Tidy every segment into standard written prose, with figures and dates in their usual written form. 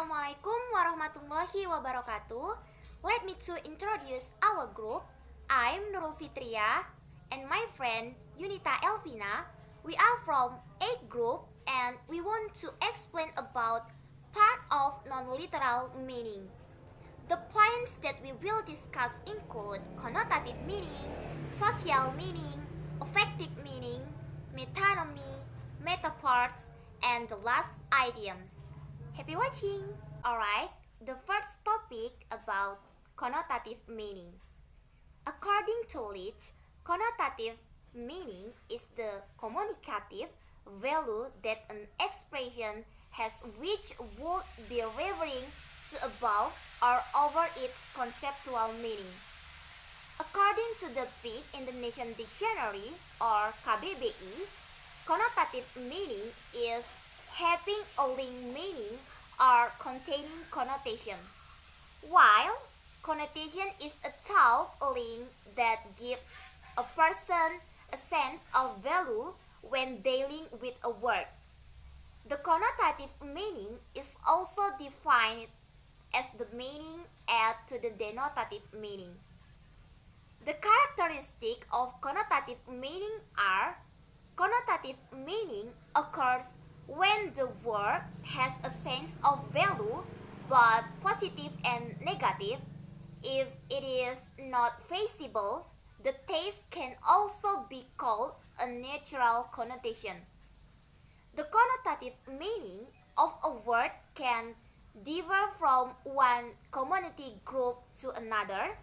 Assalamualaikum warahmatullahi wabarakatuh. Let me to introduce our group. I'm Nurul Fitria and my friend Yunita Elvina. We are from A group and we want to explain about part of non-literal meaning. The points that we will discuss include connotative meaning, social meaning, affective meaning, metonymy, metaphors, and the last idioms. Happy watching! Alright, the first topic about connotative meaning. According to Leach, connotative meaning is the communicative value that an expression has which would be referring to above or over its conceptual meaning. According to the Big Indonesian Dictionary or KBBI, connotative meaning is having a link meaning or containing connotation, while connotation is a thought link that gives a person a sense of value when dealing with a word. The connotative meaning is also defined as the meaning added to the denotative meaning. The characteristics of connotative meaning are: connotative meaning occurs when the word has a sense of value, both positive and negative. If it is not feasible, the taste can also be called a natural connotation. The connotative meaning of a word can differ from one community group to another,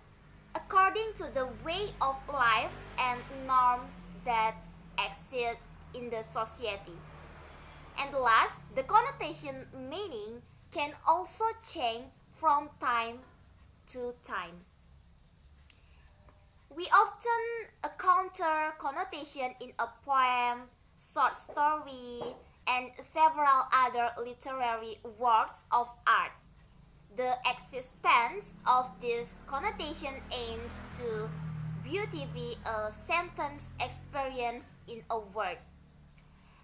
according to the way of life and norms that exist in the society. And last, the connotation meaning can also change from time to time. We often encounter connotation in a poem, short story, and several other literary works of art. The existence of this connotation aims to beautify a sentence experience in a word.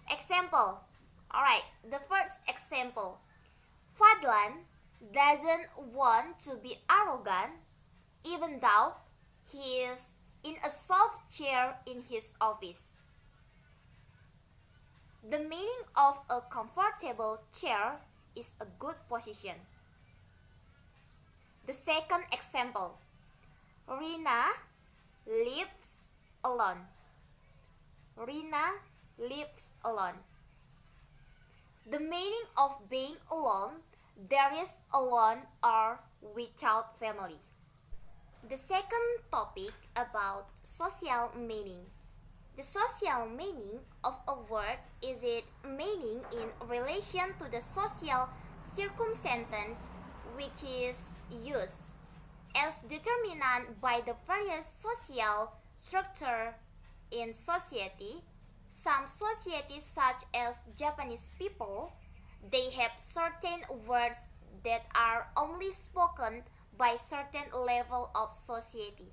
Example. Alright, the first example. Fadlan doesn't want to be arrogant even though he is in a soft chair in his office. The meaning of a comfortable chair is a good position. The second example. Rina lives alone. Rina lives alone. The meaning of being alone, there is alone or without family. The second topic about social meaning. The social meaning of a word is its meaning in relation to the social circumstance which is used, as determined by the various social structure in society. Some societies, such as Japanese people, they have certain words that are only spoken by certain level of society.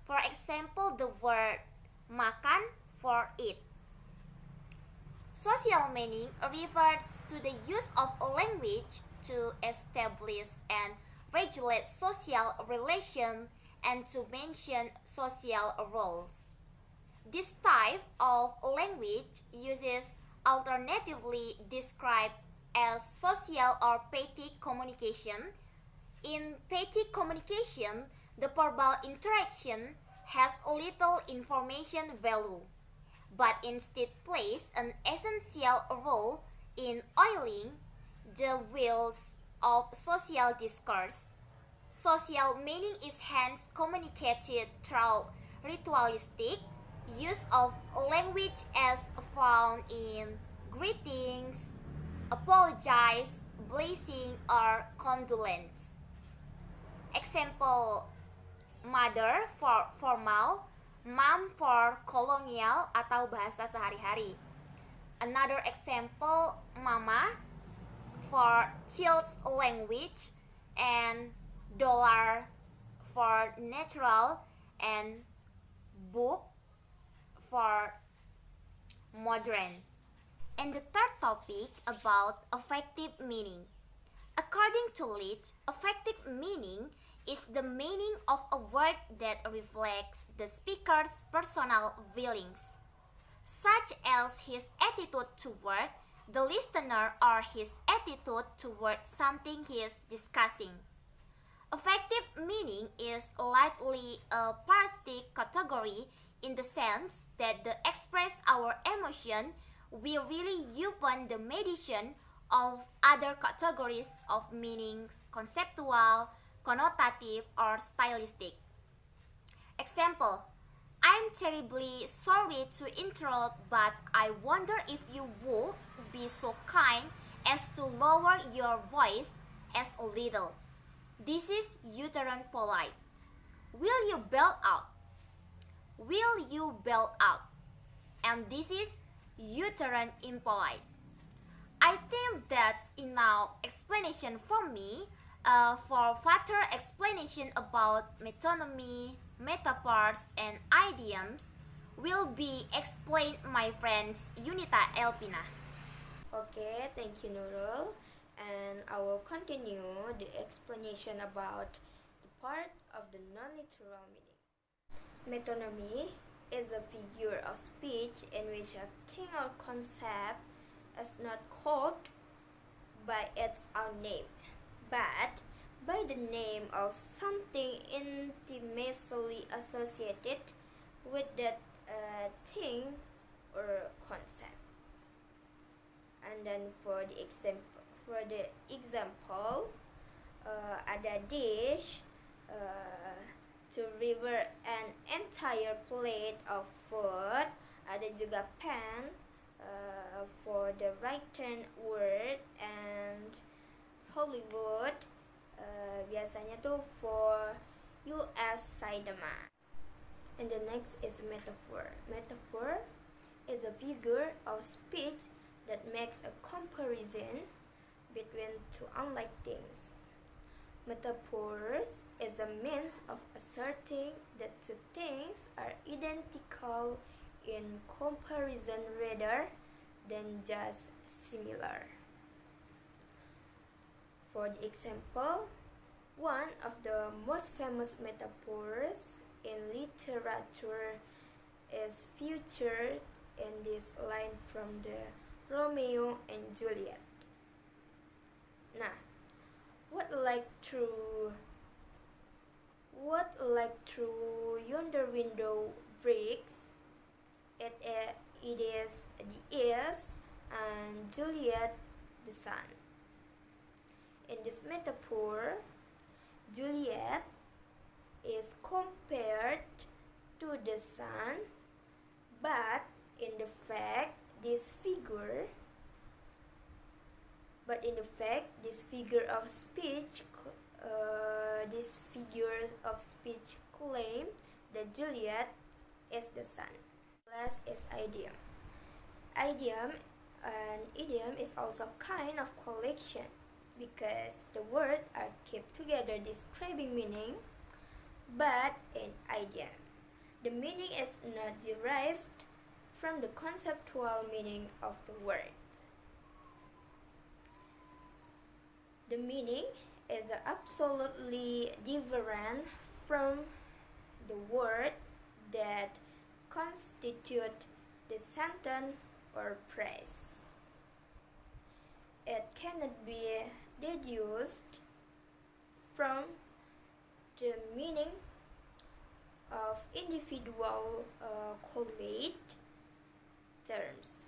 For example, the word makan for eat. Social meaning refers to the use of language to establish and regulate social relations and to mention social roles. This type of language uses alternatively described as social or petty communication. In petty communication, the verbal interaction has little information value, but instead plays an essential role in oiling the wheels of social discourse. Social meaning is hence communicated through ritualistic use of language as found in greetings, apologize, blessing, or condolence. Example, mother for formal, mom for kolonial atau bahasa sehari-hari. Another example, mama for child's language, and dollar for natural, and book for modern. And the third topic about affective meaning. According According to Leach, affective meaning is the meaning of a word that reflects the speaker's personal feelings, such as his attitude toward the listener or his attitude toward something he is discussing. Affective meaning is largely a parasitic category in the sense that they express our emotion will really open the mediation of other categories of meanings, conceptual, connotative, or stylistic. Example, I'm terribly sorry to interrupt, but I wonder if you would be so kind as to lower your voice as a little. This is uterine polite. Will you bail out? Will you bail out? And this is uterine impolite. I think that's enough explanation for me. For further explanation about metonymy, metaphors, and idioms will be explained my friends Yunita Elvina. Okay, thank you Nurul. And I will continue the explanation about the part of the non-literal meaning. Metonymy is a figure of speech in which a thing or concept is not called by its own name, but by the name of something intimately associated with that thing or concept. And then for the example, ada dish to review an entire plate of food. Ada juga pen for the written word, and Hollywood biasanya tuh for US cinema. And the next is metaphor. Metaphor is a figure of speech that makes a comparison between two unlike things. Metaphors is a means of asserting that two things are identical in comparison rather than just similar. For the example, one of the most famous metaphors in literature is featured in this line from the Romeo and Juliet. Nah, what like through yonder window breaks, it is the east and Juliet the sun. In this metaphor, Juliet is compared to the sun, but in the fact this figure of speech claim that Juliet is the sun. Last is idiom. An idiom is also kind of collection because the words are kept together describing meaning, but in idiom, the meaning is not derived from the conceptual meaning of the words. The meaning is absolutely different from the word that constitute the sentence or phrase. It cannot be deduced from the meaning of individual collate terms.